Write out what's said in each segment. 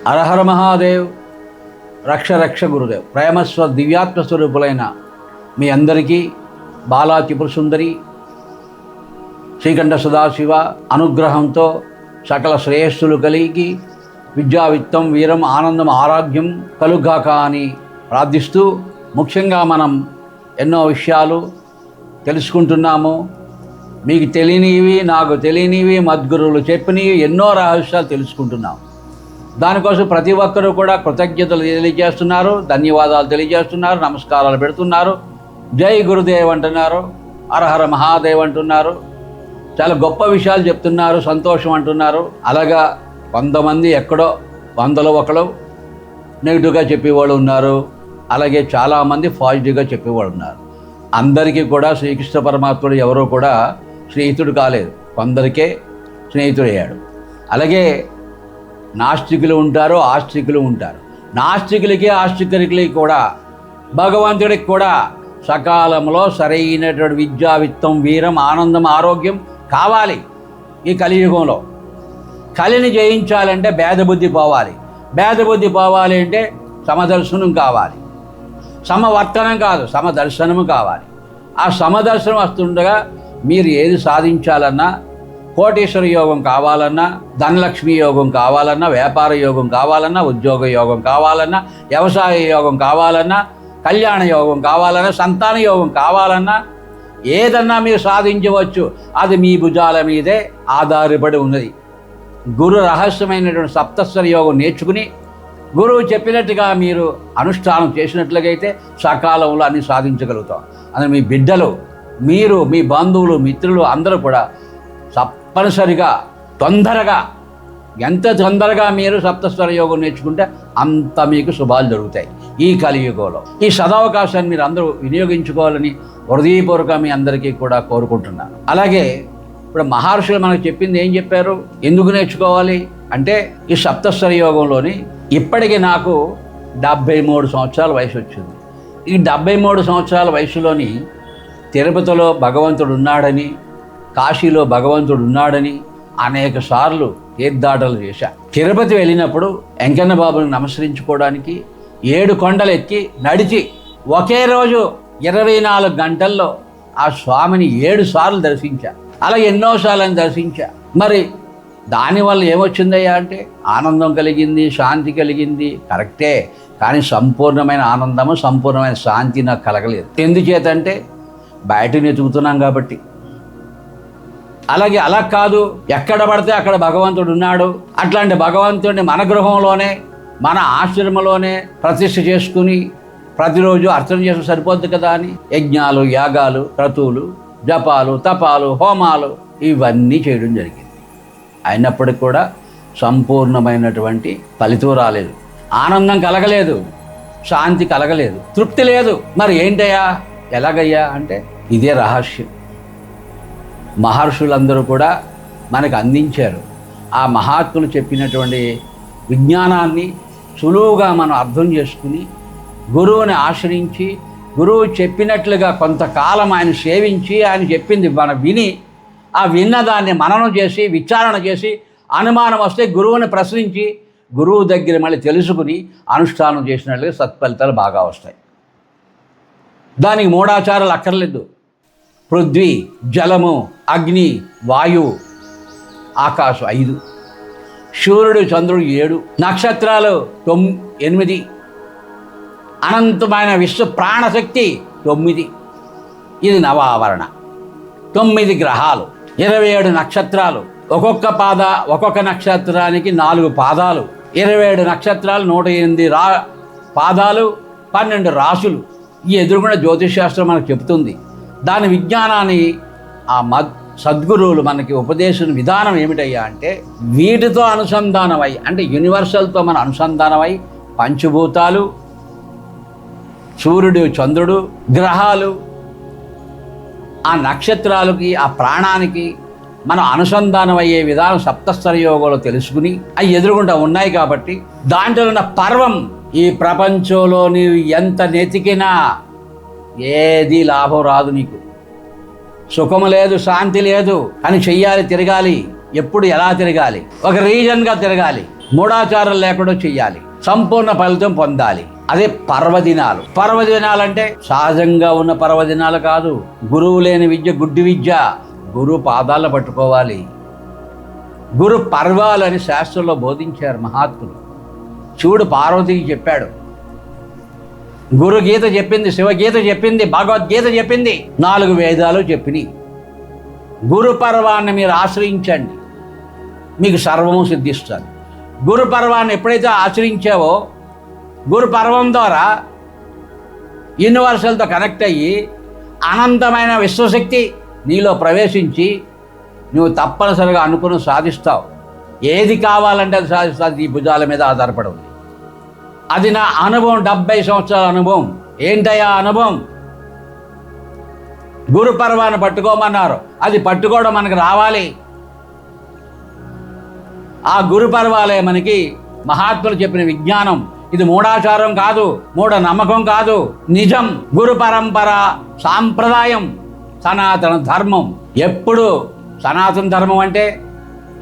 హరహర మహాదేవ్. రక్ష రక్ష గురుదేవ్. ప్రేమస్వ దివ్యాత్మ స్వరూపులైన మీ అందరికీ బాలా త్రిపుర సుందరి శ్రీకంఠ సదాశివ అనుగ్రహంతో సకల శ్రేయస్సులు కలిగి విద్యా విత్తం వీరం ఆనందం ఆరోగ్యం కలుగాక అని ప్రార్థిస్తూ, ముఖ్యంగా మనం ఎన్నో విషయాలు తెలుసుకుంటున్నాము. మీకు తెలియనివి, నాకు తెలియనివి, మద్గురువులు చెప్పినవి ఎన్నో రహస్యాలు తెలుసుకుంటున్నాం. దానికోసం ప్రతి ఒక్కరూ కూడా కృతజ్ఞతలు తెలియజేస్తున్నారు, ధన్యవాదాలు తెలియజేస్తున్నారు, నమస్కారాలు పెడుతున్నారు, జై గురుదేవ్ అంటున్నారు, హరహర మహాదేవ్ అంటున్నారు, చాలా గొప్ప విషయాలు చెప్తున్నారు, సంతోషం అంటున్నారు. అలాగా కొంతమంది ఎక్కడో వందలో ఒకరు నెగిటివ్గా చెప్పేవాళ్ళు ఉన్నారు, అలాగే చాలామంది పాజిటివ్గా చెప్పేవాళ్ళు ఉన్నారు. అందరికీ కూడా శ్రీకృష్ణ పరమాత్ముడు ఎవరో కూడా స్నేహితుడు కాలేదు, కొందరికే స్నేహితుడయ్యాడు. అలాగే నాస్తికులు ఉంటారు, ఆస్తికులు ఉంటారు. నాస్తికులకి ఆస్తికులకి కూడా భగవంతుడికి కూడా సకాలంలో సరైనటువంటి విద్యా విత్తం వీరం ఆనందం ఆరోగ్యం కావాలి. ఈ కలియుగంలో కలిని జయించాలంటే భేదబుద్ధి పోవాలి. భేదబుద్ధి పోవాలి అంటే సమదర్శనం కావాలి. సమవర్తనం కాదు, సమదర్శనము కావాలి. ఆ సమదర్శనం వస్తుండగా మీరు ఏది సాధించాలన్నా, కోటీశ్వర యోగం కావాలన్నా, ధనలక్ష్మి యోగం కావాలన్నా, వ్యాపార యోగం కావాలన్నా, ఉద్యోగ యోగం కావాలన్నా, వ్యవసాయ యోగం కావాలన్నా, కళ్యాణ యోగం కావాలన్నా, సంతాన యోగం కావాలన్నా, ఏదన్నా మీరు సాధించవచ్చు. అది మీ భుజాల మీదే ఆధారపడి ఉన్నది. గురు రహస్యమైనటువంటి సప్తస్వర యోగం నేర్చుకుని గురువు చెప్పినట్టుగా మీరు అనుష్ఠానం చేసినట్లయితే సకాలంలో అన్ని సాధించగలుగుతాం. అందులో మీ బిడ్డలు, మీరు, మీ బంధువులు, మిత్రులు అందరూ కూడా తప్పనిసరిగా తొందరగా, ఎంత తొందరగా మీరు సప్తస్వర యోగం నేర్చుకుంటే అంత మీకు శుభాలు జరుగుతాయి ఈ కలియుగంలో. ఈ సదవకాశాన్ని మీరు అందరూ వినియోగించుకోవాలని హృదయపూర్వక మీ అందరికీ కూడా కోరుకుంటున్నాను. అలాగే ఇప్పుడు మహర్షులు మనకు చెప్పింది ఏం చెప్పారు, ఎందుకు నేర్చుకోవాలి అంటే, ఈ సప్తస్వర యోగంలోని ఇప్పటికీ నాకు 73 సంవత్సరాల వయసు వచ్చింది. ఈ 73 సంవత్సరాల వయసులోని తిరుపతిలో భగవంతుడు ఉన్నాడని, కాశీలో భగవంతుడు ఉన్నాడని అనేక సార్లు తీర్థాటలు చేశా. తిరుపతి వెళ్ళినప్పుడు వెంకన్న బాబుని నమస్కరించుకోవడానికి 7 కొండలు ఎక్కి నడిచి ఒకే రోజు 24 గంటల్లో ఆ స్వామిని 7 సార్లు దర్శించా. అలా ఎన్నోసార్లు దర్శించా. మరి దానివల్ల ఏమొచ్చిందయ్యా అంటే, ఆనందం కలిగింది, శాంతి కలిగింది, కరెక్టే. కానీ సంపూర్ణమైన ఆనందము, సంపూర్ణమైన శాంతి నాకు కలగలేదు. ఎందుచేతంటే బయటని వెతుకుతున్నాం కాబట్టి. అలాగే అలా కాదు, ఎక్కడ పడితే అక్కడ భగవంతుడు ఉన్నాడు. అట్లాంటి భగవంతుడిని మన గృహంలోనే, మన ఆశ్రమంలోనే ప్రతిష్ఠ చేసుకుని ప్రతిరోజు అర్చన చేసి సరిపోద్ది కదా అని యజ్ఞాలు, యాగాలు, క్రతువులు, జపాలు, తపాలు, హోమాలు ఇవన్నీ చేయడం జరిగింది. అయినప్పటికీ కూడా సంపూర్ణమైనటువంటి ఫలితం రాలేదు, ఆనందం కలగలేదు, శాంతి కలగలేదు, తృప్తి లేదు. మరి ఏంటయ్యా, ఎలాగయ్యా అంటే ఇదే రహస్యం. మహర్షులందరూ కూడా మనకు అందించారు. ఆ మహాత్ములు చెప్పినటువంటి విజ్ఞానాన్ని సులువుగా మనం అర్థం చేసుకుని గురువుని ఆశ్రయించి, గురువు చెప్పినట్లుగా కొంతకాలం ఆయన సేవించి, ఆయన చెప్పింది మనం విని, ఆ విన్నదాన్ని మననం చేసి, విచారణ చేసి, అనుమానం వస్తే గురువుని ప్రశ్నించి, గురువు దగ్గర మళ్ళీ తెలుసుకుని అనుష్ఠానం చేసినట్లుగా సత్ఫలితాలు బాగా వస్తాయి. దానికి మూఢాచారాలు అక్కర్లేదు. పృథ్వీ, జలము, అగ్ని, వాయువు, ఆకాశం 5, సూర్యుడు, చంద్రుడు 7, నక్షత్రాలు 8, అనంతమైన విశ్వ ప్రాణశక్తి 9. ఇది నవావరణ. 9 గ్రహాలు, 27 నక్షత్రాలు, ఒక్కొక్క నక్షత్రానికి 4 పాదాలు, 27 నక్షత్రాలు, 108 పాదాలు, 12 రాసులు. ఈ ఎదురుగుండా జ్యోతిషశాస్త్రం మనకు చెబుతుంది. దాని విజ్ఞానాన్ని ఆ సద్గురువులు మనకి ఉపదేశం విధానం ఏమిటయ్యా అంటే, వీటితో అనుసంధానమై, అంటే యూనివర్సల్తో మన అనుసంధానమై పంచభూతాలు, సూర్యుడు, చంద్రుడు, గ్రహాలు, ఆ నక్షత్రాలకి, ఆ ప్రాణానికి మనం అనుసంధానం అయ్యే విధానం సప్తస్వర యోగంలో తెలుసుకుని అవి ఎదురుగుండా ఉన్నాయి. కాబట్టి దాంట్లో ఉన్న పర్వం, ఈ ప్రపంచంలో నీవు ఎంత నెతికినా ఏది లాభం రాదు. నీకు సుఖము లేదు, శాంతి లేదు, అని చెయ్యాలి, తిరగాలి. ఎప్పుడు ఎలా తిరగాలి, ఒక రీజన్గా తిరగాలి, మూఢాచారం లేకుండా చెయ్యాలి, సంపూర్ణ ఫలితం పొందాలి. అదే పర్వదినాలు. పర్వదినాలు అంటే సహజంగా ఉన్న పర్వదినాలు కాదు. గురువు లేని విద్య గుడ్డి విద్య. గురువు పాదాలు పట్టుకోవాలి. గురు పర్వాలని శాస్త్రంలో బోధించారు మహాత్ములు. శివుడు పార్వతికి చెప్పాడు. గురు గీత చెప్పింది, శివగీత చెప్పింది, భగవద్గీత చెప్పింది, 4 వేదాలు చెప్పినాయి. గురు పర్వాన్ని మీరు ఆశ్రయించండి, మీకు సర్వము సిద్ధిస్తుంది. గురు పర్వాన్ని ఎప్పుడైతే ఆశ్రయించావో, గురు పర్వం ద్వారా యూనివర్సల్తో కనెక్ట్ అయ్యి అనంతమైన విశ్వశక్తి నీలో ప్రవేశించి నువ్వు తప్పనిసరిగా అనుకుని సాధిస్తావు. ఏది కావాలంటే అది సాధిస్తుంది. ఈ భుజాల మీద ఆధారపడి ఉంది. అది నా అనుభవం, 70 సంవత్సరాల అనుభవం. ఏంటయ్యా అనుభవం? గురు పర్వాన్ని పట్టుకోమన్నారు. అది పట్టుకోవడం మనకు రావాలి. ఆ గురు పర్వాలే మనకి మహాత్ములు చెప్పిన విజ్ఞానం. ఇది మూఢాచారం కాదు, మూఢ నమ్మకం కాదు, నిజం. గురు పరంపర సాంప్రదాయం, సనాతన ధర్మం. ఎప్పుడు సనాతన ధర్మం అంటే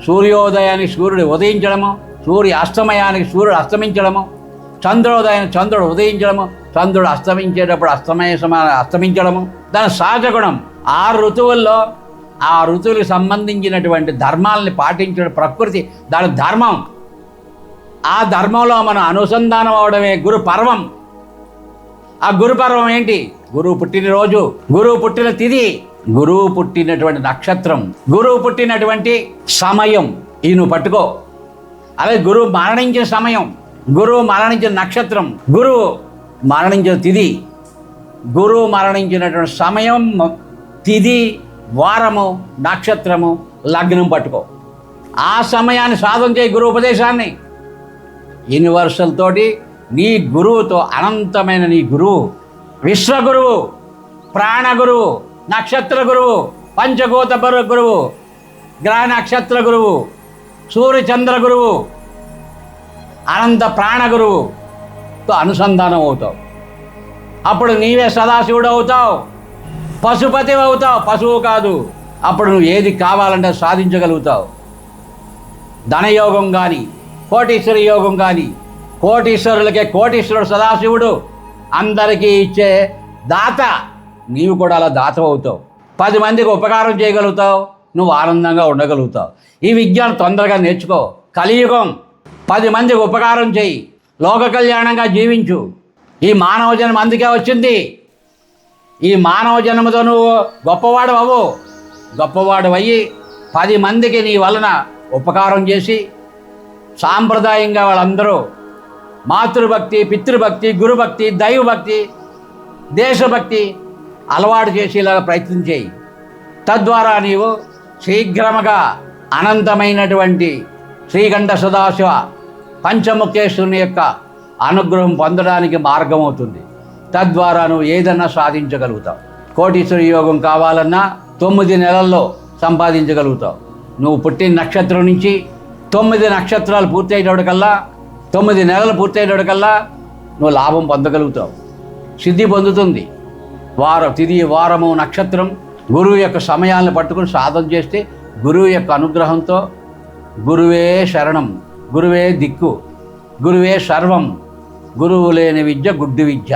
సూర్యోదయానికి సూర్యుడు ఉదయించడము, సూర్య అస్తమయానికి సూర్యుడు అస్తమించడము, చంద్రోదయానికి చంద్రుడు ఉదయించడము, చంద్రుడు అస్తమించేటప్పుడు అస్తమించడము. దాని సహజ గుణం. 6 ఋతువుల్లో ఆ ఋతువులకు సంబంధించినటువంటి ధర్మాలని పాటించడం ప్రకృతి, దాని ధర్మం. ఆ ధర్మంలో మనం అనుసంధానం అవడమే గురు పర్వం. ఆ గురు పర్వం ఏంటి? గురువు పుట్టినరోజు, గురువు పుట్టిన తిథి, గురువు పుట్టినటువంటి నక్షత్రం, గురువు పుట్టినటువంటి సమయం. ఈ నువ్వు పట్టుకో. అలాగే గురువు మరణించిన సమయం, గురువు మరణించిన నక్షత్రం, గురువు మరణించిన తిథి, గురువు మరణించినటువంటి సమయం, తిథి, వారము, నక్షత్రము, లగ్నం పట్టుకో. ఆ సమయాన్ని సాధన చేయి. గురువు ఉపదేశాన్ని యూనివర్సల్ తోటి, నీ గురువుతో, అనంతమైన నీ గురువు, విశ్వగురువు, ప్రాణగురువు, నక్షత్ర గురువు, పంచభూత గురువు, గ్రహ నక్షత్ర గురువు, సూర్యచంద్ర గురువు, అనంత ప్రాణ గురువుతో అనుసంధానం అవుతావు. అప్పుడు నీవే సదాశివుడు అవుతావు, పశుపతి అవుతావు. పశువు కాదు. అప్పుడు నువ్వు ఏది కావాలంటే సాధించగలుగుతావు. ధనయోగం కానీ, కోటీశ్వర యోగం కానీ, కోటీశ్వరులకే కోటీశ్వరుడు సదాశివుడు, అందరికీ ఇచ్చే దాత. నీవు కూడా అలా దాత అవుతావు. 10 మందికి ఉపకారం చేయగలుగుతావు. నువ్వు ఆనందంగా ఉండగలుగుతావు. ఈ విజ్ఞానం తొందరగా నేర్చుకో. కలియుగం. 10 మందికి ఉపకారం చేయి. లోక కళ్యాణంగా జీవించు. ఈ మానవ జన్మ అందుకే వచ్చింది. ఈ మానవ జన్మతో నువ్వు గొప్పవాడు అవ్వు. గొప్పవాడు అయ్యి 10 మందికి నీ వలన ఉపకారం చేసి, సాంప్రదాయంగా వాళ్ళందరూ మాతృభక్తి, పితృభక్తి, గురుభక్తి, దైవభక్తి, దేశభక్తి అలవాటు చేసేలాగా ప్రయత్నం చేయి. తద్వారా నీవు శీఘ్రముగా అనంతమైనటువంటి శ్రీకంఠ సదాశివ పంచముఖేశ్వరుని యొక్క అనుగ్రహం పొందడానికి మార్గం అవుతుంది. తద్వారా నువ్వు ఏదన్నా సాధించగలుగుతావు. కోటీశ్వర యోగం కావాలన్నా 9 నెలల్లో సంపాదించగలుగుతావు. నువ్వు పుట్టిన నక్షత్రం నుంచి 9 నక్షత్రాలు పూర్తయ్యేటప్పటికల్లా, 9 నెలలు పూర్తయ్యేటప్పటికల్లా నువ్వు లాభం పొందగలుగుతావు. సిద్ధి పొందుతుంది. తిథి, వారము, నక్షత్రం, గురువు యొక్క సమయాలను పట్టుకుని సాధన చేస్తే గురువు యొక్క అనుగ్రహంతో గురువే శరణం, గురువే దిక్కు, గురువే సర్వం. గురువు లేని విద్య గుడ్డి విద్య.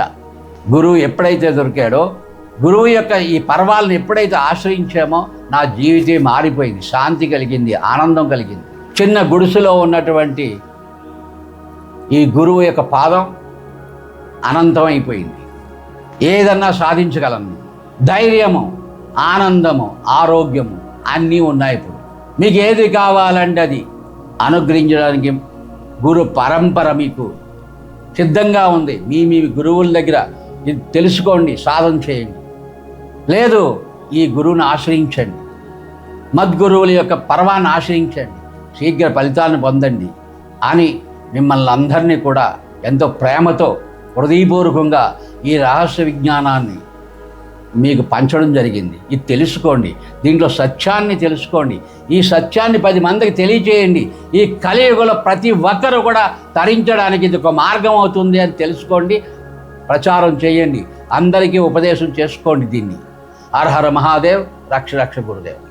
గురువు ఎప్పుడైతే దొరికాడో, గురువు యొక్క ఈ పర్వాలను ఎప్పుడైతే ఆశ్రయించామో నా జీవితం మారిపోయింది. శాంతి కలిగింది, ఆనందం కలిగింది. చిన్న గుడిసెలో ఉన్నటువంటి ఈ గురువు యొక్క పాదం అనంతమైపోయింది. ఏదన్నా సాధించగలను. ధైర్యము, ఆనందము, ఆరోగ్యము అన్నీ ఉన్నాయి. ఇప్పుడు మీకు ఏది కావాలంటే అది అనుగ్రహించడానికి గురు పరంపర మీకు సిద్ధంగా ఉంది. మీ గురువుల దగ్గర ఇది తెలుసుకోండి, సాధన చేయండి. లేదు, ఈ గురువుని ఆశ్రయించండి, మద్గురువుల యొక్క పర్వాన్ని ఆశ్రయించండి, శీఘ్ర ఫలితాలను పొందండి అని మిమ్మల్ని అందరినీ కూడా ఎంతో ప్రేమతో హృదయపూర్వకంగా ఈ రహస్య విజ్ఞానాన్ని మీకు పంచడం జరిగింది. ఇది తెలుసుకోండి. దీంట్లో సత్యాన్ని తెలుసుకోండి. ఈ సత్యాన్ని 10 మందికి తెలియచేయండి. ఈ కలియుగంలో ప్రతి ఒక్కరూ కూడా తరించడానికి ఇది ఒక మార్గం అవుతుంది అని తెలుసుకోండి. ప్రచారం చేయండి. అందరికీ ఉపదేశం చేసుకోండి. దీన్ని హర హర మహాదేవ్. రక్ష రక్ష గురుదేవ్.